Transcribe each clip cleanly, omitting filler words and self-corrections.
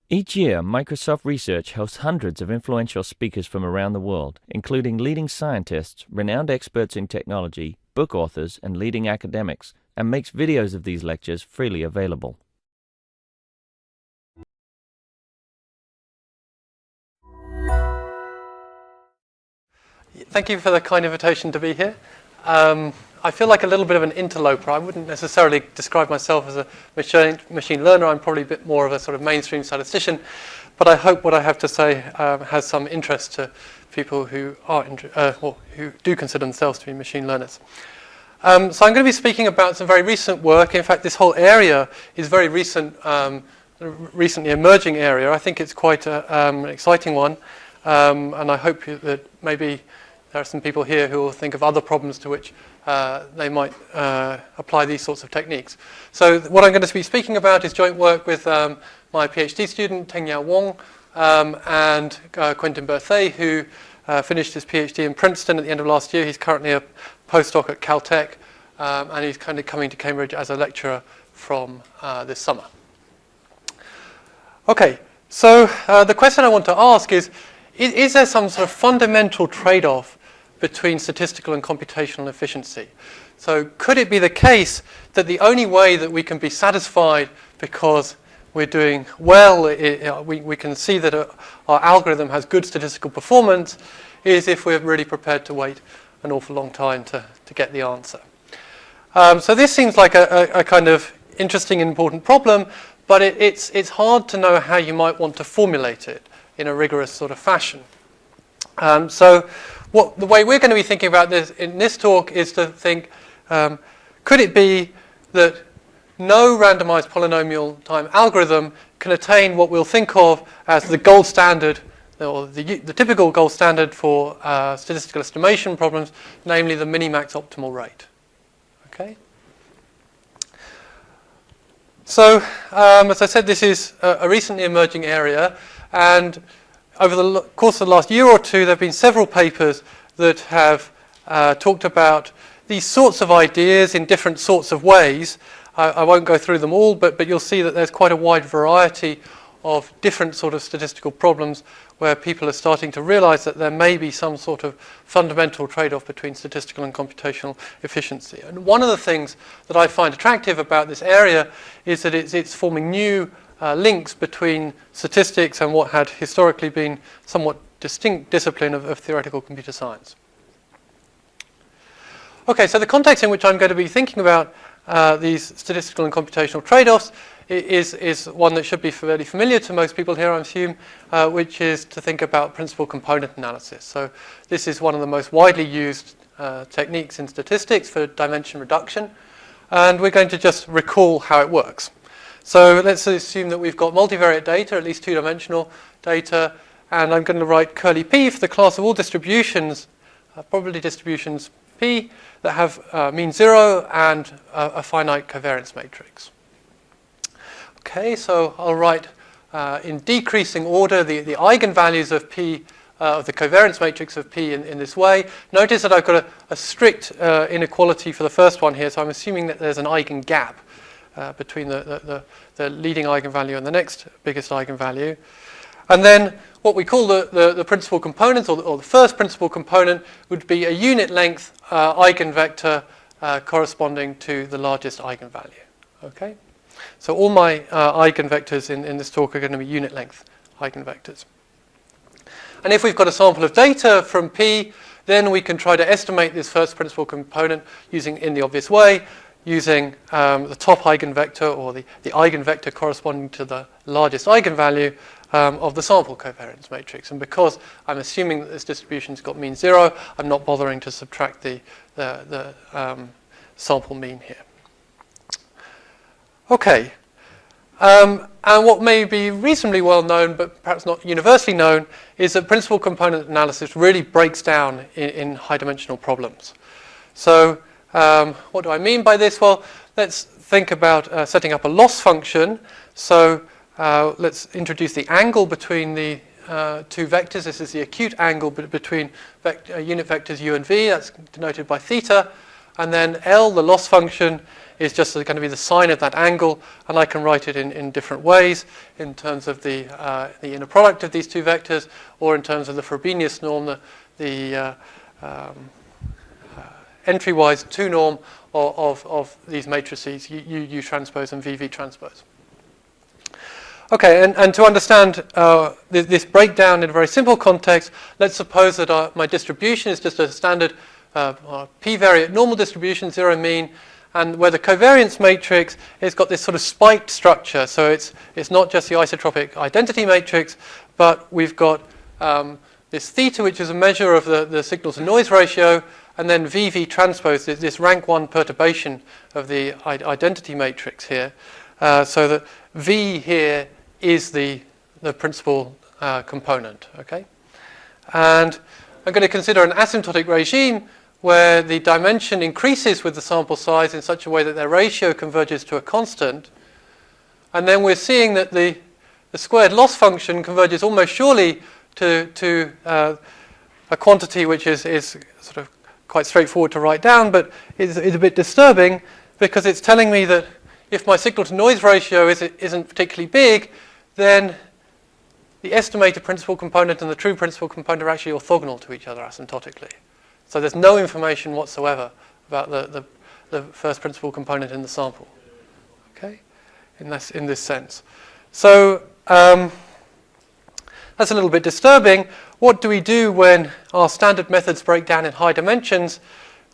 Each year, Microsoft Research hosts hundreds of influential speakers from around the world, including leading scientists, renowned experts in technology, book authors, and leading academics, and makes videos of these lectures freely available. Thank you for the kind invitation to be here. I feel like a little bit of an interloper. I wouldn't necessarily describe myself as a machine learner. I'm probably a bit more of a sort of mainstream statistician. But I hope what I have to say has some interest to people who are who do consider themselves to be machine learners. So I'm going to be speaking about some very recent work. In fact, this whole area is very recent, recently emerging area. I think it's quite an exciting one. And I hope that maybe there are some people here who will think of other problems to which they might apply these sorts of techniques. So what I'm going to be speaking about is joint work with my PhD student, Tengyao Wong, and Quentin Berthet, who finished his PhD in Princeton at the end of last year. He's currently a postdoc at Caltech, and he's kind of coming to Cambridge as a lecturer from this summer. Okay, so the question I want to ask is there some sort of fundamental trade-off between statistical and computational efficiency? So could it be the case that the only way that we can be satisfied because we're doing well, we can see that our algorithm has good statistical performance, is if we're really prepared to wait an awful long time to get the answer? So this seems like a kind of interesting and important problem, but it's hard to know how you might want to formulate it in a rigorous sort of fashion. So the way we're going to be thinking about this in this talk is to think, could it be that no randomized polynomial time algorithm can attain what we'll think of as the gold standard, or the typical gold standard for statistical estimation problems, namely the minimax optimal rate? Okay. So, as I said, this is a recently emerging area, and over the course of the last year or two, there have been several papers that have talked about these sorts of ideas in different sorts of ways. I won't go through them all, but you'll see that there's quite a wide variety of different sort of statistical problems where people are starting to realize that there may be some sort of fundamental trade-off between statistical and computational efficiency. And one of the things that I find attractive about this area is that it's forming new links between statistics and what had historically been somewhat distinct discipline of theoretical computer science. Okay, so the context in which I'm going to be thinking about these statistical and computational trade-offs is one that should be fairly familiar to most people here, I assume, which is to think about principal component analysis. So this is one of the most widely used techniques in statistics for dimension reduction, and we're going to just recall how it works. So let's assume that we've got multivariate data, at least two-dimensional data, and I'm going to write curly P for the class of all distributions, probability distributions P, that have mean zero and a finite covariance matrix. Okay, so I'll write in decreasing order the eigenvalues of P, of the covariance matrix of P in this way. Notice that I've got a strict inequality for the first one here, so I'm assuming that there's an eigengap between the leading eigenvalue and the next biggest eigenvalue. And then what we call the principal component, or the first principal component, would be a unit length eigenvector corresponding to the largest eigenvalue. Okay? So all my eigenvectors in this talk are going to be unit length eigenvectors. And if we've got a sample of data from P, then we can try to estimate this first principal component in the obvious way, using the top eigenvector, or the eigenvector corresponding to the largest eigenvalue of the sample covariance matrix. And because I'm assuming that this distribution's got mean zero, I'm not bothering to subtract the sample mean here. Okay. And what may be reasonably well known, but perhaps not universally known, is that principal component analysis really breaks down in high-dimensional problems. So what do I mean by this? Well, let's think about setting up a loss function. So let's introduce the angle between the two vectors. This is the acute angle between unit vectors u and v. That's denoted by theta. And then L, the loss function, is just going to be the sine of that angle, and I can write it in different ways in terms of the inner product of these two vectors, or in terms of the Frobenius norm, the entry-wise 2 norm of these matrices, U transpose and VV transpose. Okay, and to understand this breakdown in a very simple context, let's suppose that my distribution is just a standard p-variate normal distribution, zero mean, and where the covariance matrix has got this sort of spiked structure. So it's not just the isotropic identity matrix, but we've got this theta, which is a measure of the signal-to-noise ratio, and then VV transpose, this rank 1 perturbation of the identity matrix here. So that V here is the principal component. Okay, and I'm going to consider an asymptotic regime where the dimension increases with the sample size in such a way that their ratio converges to a constant, and then we're seeing that the squared loss function converges almost surely to a quantity which is sort of quite straightforward to write down, but is a bit disturbing because it's telling me that if my signal-to-noise ratio isn't particularly big, then the estimated principal component and the true principal component are actually orthogonal to each other asymptotically. So there's no information whatsoever about the first principal component in the sample. Okay, in this sense. So that's a little bit disturbing. What do we do when our standard methods break down in high dimensions?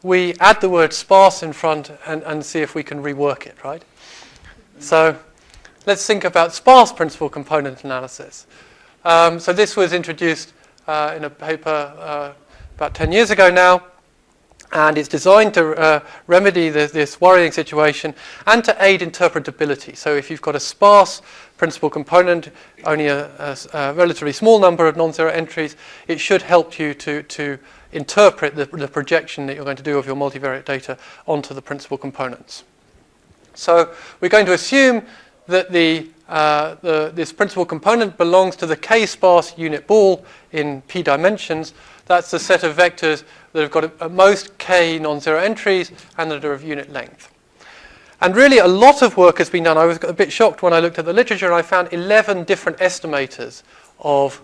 We add the word sparse in front and see if we can rework it, right? So let's think about sparse principal component analysis. So this was introduced in a paper about 10 years ago now, and it's designed to remedy this worrying situation and to aid interpretability. So if you've got a sparse principal component, only a relatively small number of non-zero entries, it should help you to interpret the projection that you're going to do of your multivariate data onto the principal components. So we're going to assume that this principal component belongs to the k-sparse unit ball in p dimensions. That's the set of vectors that have got at most k non-zero entries and that are of unit length. And really a lot of work has been done. I was a bit shocked when I looked at the literature and I found 11 different estimators of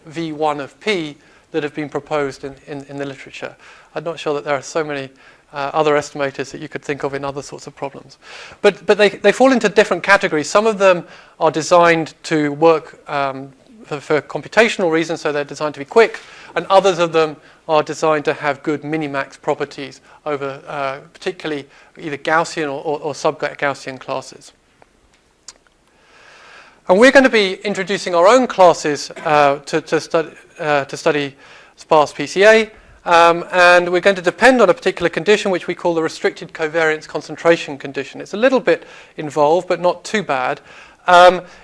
V1 of p that have been proposed in the literature. I'm not sure that there are so many other estimators that you could think of in other sorts of problems. But they fall into different categories. Some of them are designed to work for computational reasons, so they're designed to be quick, and others of them are designed to have good minimax properties over particularly either Gaussian or subgaussian classes. And we're going to be introducing our own classes to study sparse PCA. And we're going to depend on a particular condition which we call the restricted covariance concentration condition. It's a little bit involved, but not too bad.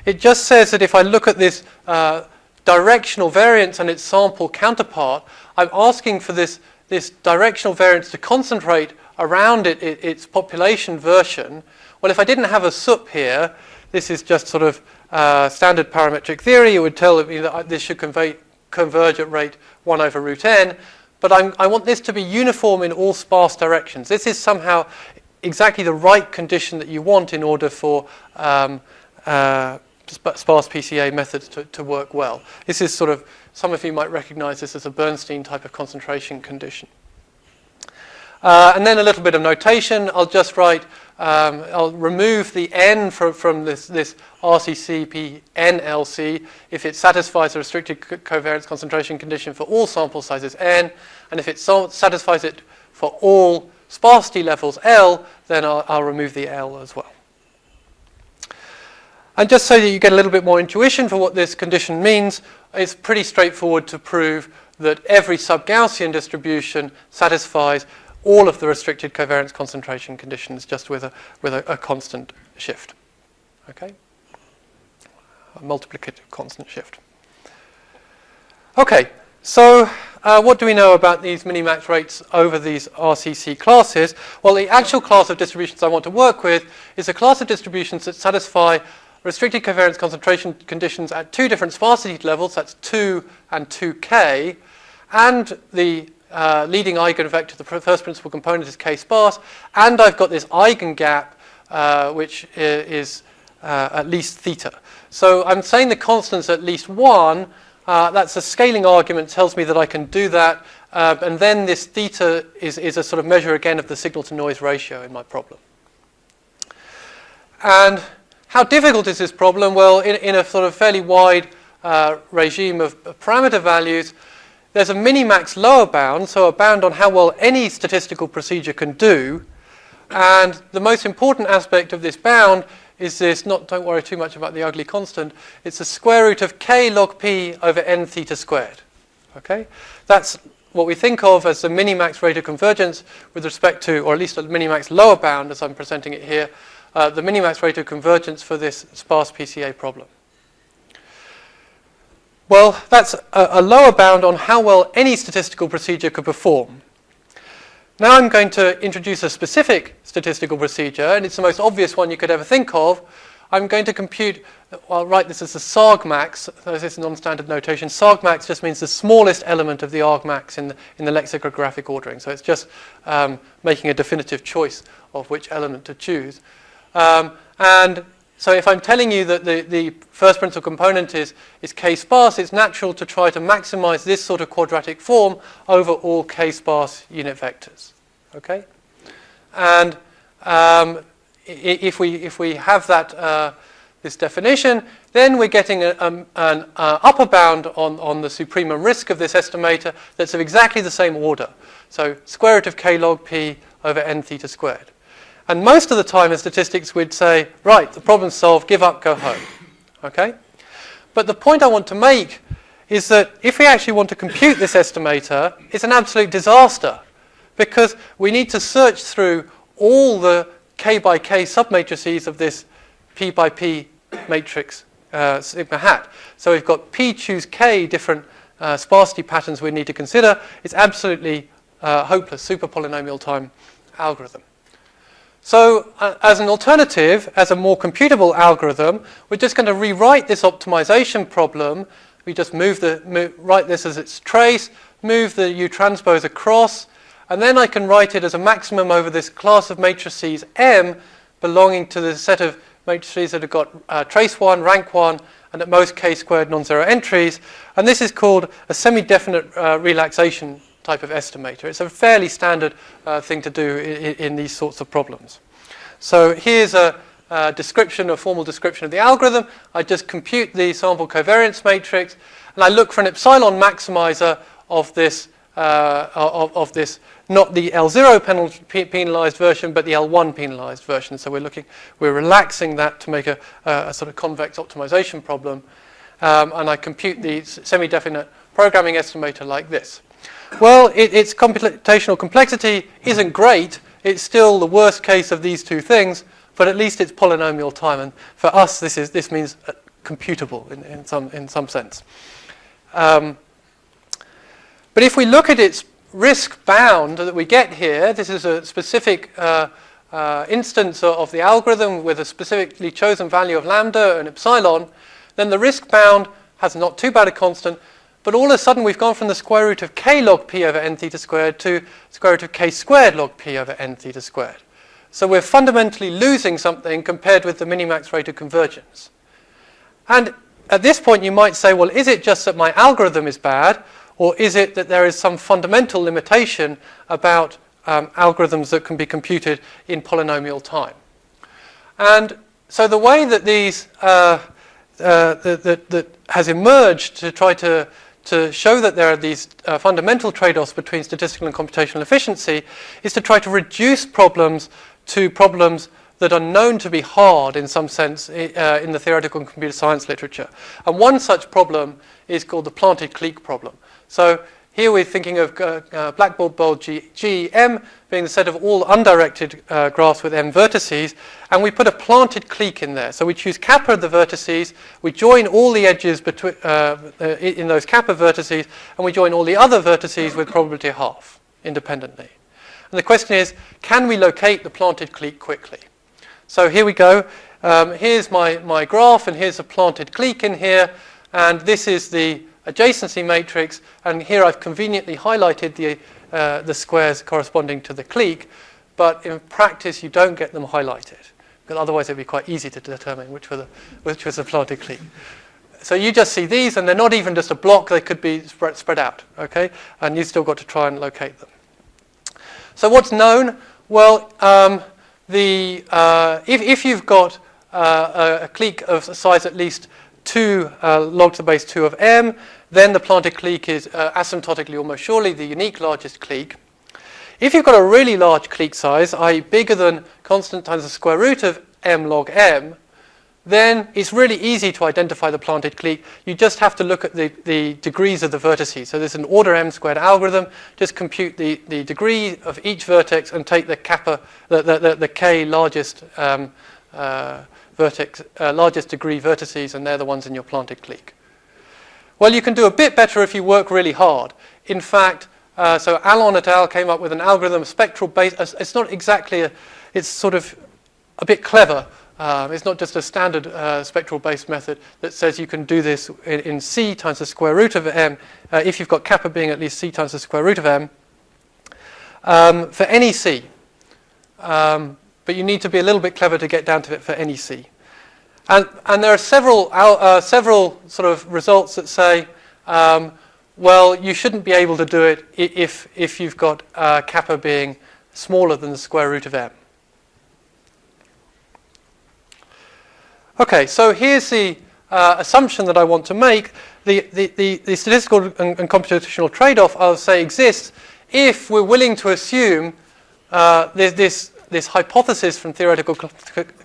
It just says that if I look at this directional variance and its sample counterpart, I'm asking for this directional variance to concentrate around its population version. Well, if I didn't have a sup here, this is just sort of standard parametric theory. It would tell me that this should converge at rate 1 over root n. But I want this to be uniform in all sparse directions. This is somehow exactly the right condition that you want in order for sparse PCA methods to work well. This is sort of, some of you might recognize this as a Bernstein type of concentration condition. And then a little bit of notation. I'll just write, I'll remove the n from this RCC P NLC if it satisfies a restricted covariance concentration condition for all sample sizes n, and if it satisfies it for all sparsity levels L, then I'll remove the L as well. And just so that you get a little bit more intuition for what this condition means, it's pretty straightforward to prove that every subgaussian distribution satisfies all of the restricted covariance concentration conditions just with a constant shift. Okay? A multiplicative constant shift. Okay, so what do we know about these minimax rates over these RCC classes? Well, the actual class of distributions I want to work with is a class of distributions that satisfy restricted covariance concentration conditions at two different sparsity levels, that's 2 and 2k, and the leading eigenvector, the first principal component, is k-sparse, and I've got this eigengap which is at least theta. So I'm saying the constant's at least 1. That's a scaling argument, tells me that I can do that. And then this theta is a sort of measure again of the signal-to-noise ratio in my problem. And how difficult is this problem? Well, in a sort of fairly wide regime of parameter values, there's a minimax lower bound, so a bound on how well any statistical procedure can do. And the most important aspect of this bound is this, don't worry too much about the ugly constant, it's the square root of k log p over n theta squared. Okay? That's what we think of as the minimax rate of convergence with respect to, or at least a minimax lower bound as I'm presenting it here, the minimax rate of convergence for this sparse PCA problem. Well, that's a lower bound on how well any statistical procedure could perform. Now I'm going to introduce a specific statistical procedure, and it's the most obvious one you could ever think of. I'm going to compute, I'll write this as the argmax, this is non-standard notation. Argmax just means the smallest element of the argmax in the lexicographic ordering. So it's just making a definitive choice of which element to choose. And so if I'm telling you that the first principal component is k-sparse, it's natural to try to maximize this sort of quadratic form over all k-sparse unit vectors. Okay? And if we have that this definition, then we're getting an upper bound on the supremum risk of this estimator that's of exactly the same order. So square root of k log p over n theta squared. And most of the time in statistics we'd say, right, the problem's solved, give up, go home. Okay? But the point I want to make is that if we actually want to compute this estimator, it's an absolute disaster, because we need to search through all the k by k submatrices of this p by p matrix sigma hat. So we've got p choose k different sparsity patterns we need to consider. It's absolutely hopeless super polynomial time algorithm. So as an alternative, as a more computable algorithm, we're just going to rewrite this optimization problem. We just write this as its trace, move the U transpose across, and then I can write it as a maximum over this class of matrices M belonging to the set of matrices that have got trace 1, rank 1, and at most k-squared non-zero entries. And this is called a semi-definite relaxation type of estimator. It's a fairly standard thing to do in these sorts of problems. So here's a formal description of the algorithm. I just compute the sample covariance matrix, and I look for an epsilon maximizer of this, not the L0 penalized version, but the L1 penalized version. So we're relaxing that to make a sort of convex optimization problem, and I compute the semi-definite programming estimator like this. Well, its computational complexity isn't great. It's still the worst case of these two things, but at least it's polynomial time. And for us, this means computable in some sense. But if we look at its risk bound that we get here, this is a specific instance of the algorithm with a specifically chosen value of lambda and epsilon, then the risk bound has not too bad a constant. But all of a sudden, we've gone from the square root of k log p over n theta squared to square root of k squared log p over n theta squared. So we're fundamentally losing something compared with the minimax rate of convergence. And at this point, you might say, well, is it just that my algorithm is bad, or is it that there is some fundamental limitation about algorithms that can be computed in polynomial time? And so the way that these that has emerged to try to show that there are these fundamental trade-offs between statistical and computational efficiency is to try to reduce problems to problems that are known to be hard in some sense in the theoretical and computer science literature. And one such problem is called the planted clique problem. So here we're thinking of blackboard bold G, M being the set of all undirected graphs with M vertices, and we put a planted clique in there. So we choose kappa of the vertices, we join all the edges between, in those kappa vertices, and we join all the other vertices with probability half independently. And the question is, can we locate the planted clique quickly? So here we go. Here's my graph, and here's a planted clique in here, and this is the adjacency matrix, and here I've conveniently highlighted the squares corresponding to the clique, but in practice you don't get them highlighted because otherwise it would be quite easy to determine which was the planted clique. So you just see these, and they're not even just a block, they could be spread out, okay? And you've still got to try and locate them. So what's known? Well, if you've got a clique of size at least 2 log to the base 2 of m, then the planted clique is asymptotically almost surely the unique largest clique. If you've got a really large clique size, i.e. bigger than constant times the square root of m log m, then it's really easy to identify the planted clique. You just have to look at the degrees of the vertices. So there's an order m squared algorithm. Just compute the degree of each vertex and take the kappa, the k largest largest degree vertices, and they're the ones in your planted clique. Well, you can do a bit better if you work really hard. In fact, so Allon et al. Came up with an algorithm, spectral base. It's not exactly it's sort of a bit clever. It's not just a standard spectral base method that says you can do this in c times the square root of m if you've got kappa being at least c times the square root of m for any c. But you need to be a little bit clever to get down to it for any c. And there are several sort of results that say, well, you shouldn't be able to do it if you've got kappa being smaller than the square root of m. Okay, so here's the assumption that I want to make. The statistical and computational trade-off, I'll say, exists if we're willing to assume this hypothesis from theoretical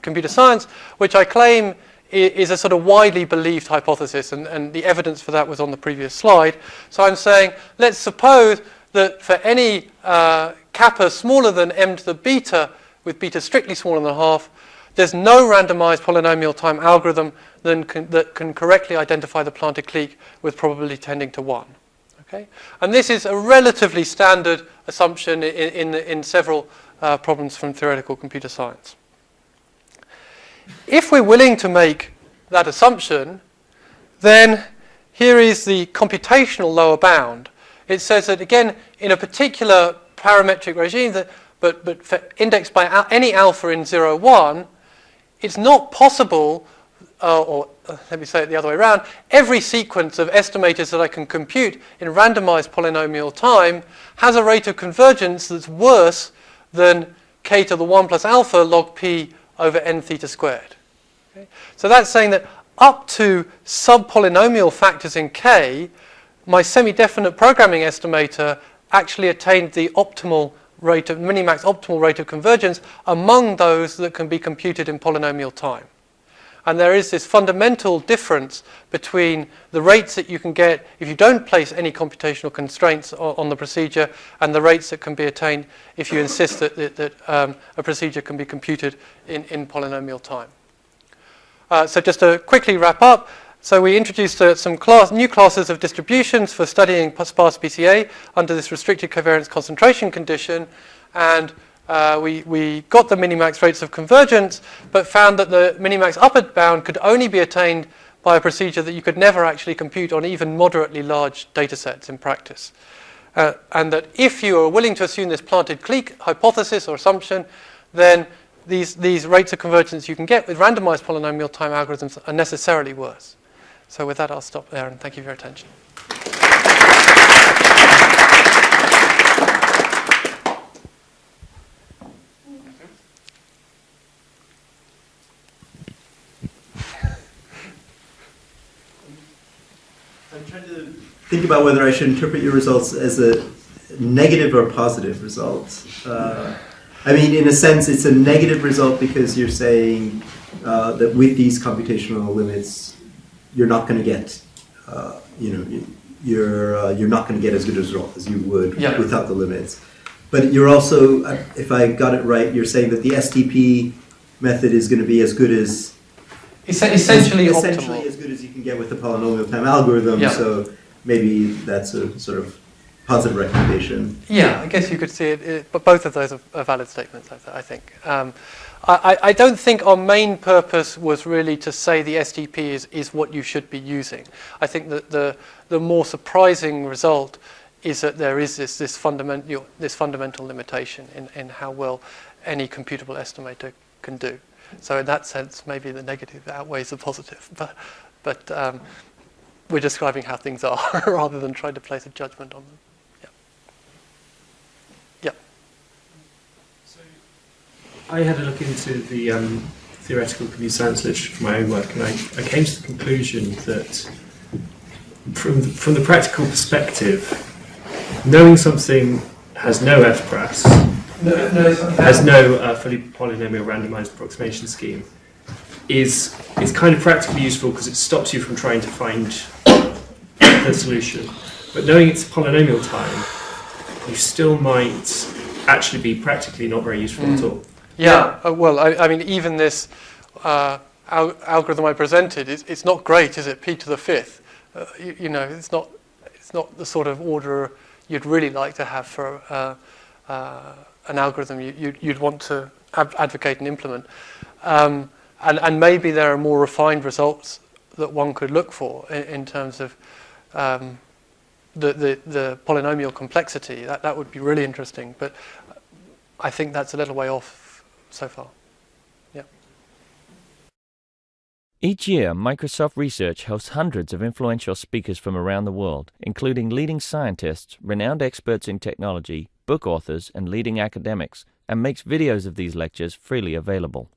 computer science, which I claim is a sort of widely believed hypothesis, and the evidence for that was on the previous slide. So I'm saying, let's suppose that for any kappa smaller than m to the beta, with beta strictly smaller than half, there's no randomized polynomial time algorithm that can correctly identify the planted clique with probability tending to 1. Okay? And this is a relatively standard assumption in several problems from theoretical computer science. If we're willing to make that assumption, then here is the computational lower bound. It says that, again, in a particular parametric regime, but for indexed by any alpha in 0, 1, it's not possible, or let me say it the other way around, every sequence of estimators that I can compute in randomized polynomial time has a rate of convergence that's worse than k to the 1 plus alpha log p over n theta squared. Okay? So that's saying that up to sub-polynomial factors in k, my semi-definite programming estimator actually attained the optimal rate of minimax optimal rate of convergence among those that can be computed in polynomial time. And there is this fundamental difference between the rates that you can get if you don't place any computational constraints on the procedure and the rates that can be attained if you insist that a procedure can be computed in polynomial time. So just to quickly wrap up, so we introduced some new classes of distributions for studying sparse PCA under this restricted covariance concentration condition, and we got the minimax rates of convergence, but found that the minimax upper bound could only be attained by a procedure that you could never actually compute on even moderately large data sets in practice. And that if you are willing to assume this planted clique hypothesis or assumption, then these rates of convergence you can get with randomized polynomial time algorithms are necessarily worse. So with that, I'll stop there, and thank you for your attention. I'm trying to think about whether I should interpret your results as a negative or positive result. I mean, in a sense, it's a negative result because you're saying that with these computational limits, you're not going to get, you're not going to get as good a result as you would without the limits. But you're also, if I got it right, you're saying that the STP method is going to be as good as essentially as good as you can get with the polynomial time algorithm. Yeah. So maybe that's a sort of positive recommendation. Yeah, I guess you could see it, but both of those are valid statements, I think. I don't think our main purpose was really to say the STP is what you should be using. I think that the more surprising result is that there is this fundamental limitation in how well any computable estimator can do. So in that sense, maybe the negative outweighs the positive. But we're describing how things are rather than trying to place a judgment on them. Yeah. So I had a look into the theoretical computer science literature for my own work, and I came to the conclusion that from the practical perspective, knowing something has no f-press, has no fully polynomial randomised approximation scheme, is kind of practically useful because it stops you from trying to find the solution. But knowing it's polynomial time, you still might actually be practically not very useful at all. Yeah, well, I mean, even this algorithm I presented, it's not great, is it? P to the fifth. You know, it's not the sort of order you'd really like to have for an algorithm you'd want to advocate and implement. And maybe there are more refined results that one could look for in terms of the polynomial complexity. That would be really interesting. But I think that's a little way off so far. Yeah. Each year, Microsoft Research hosts hundreds of influential speakers from around the world, including leading scientists, renowned experts in technology, book authors, and leading academics, and makes videos of these lectures freely available.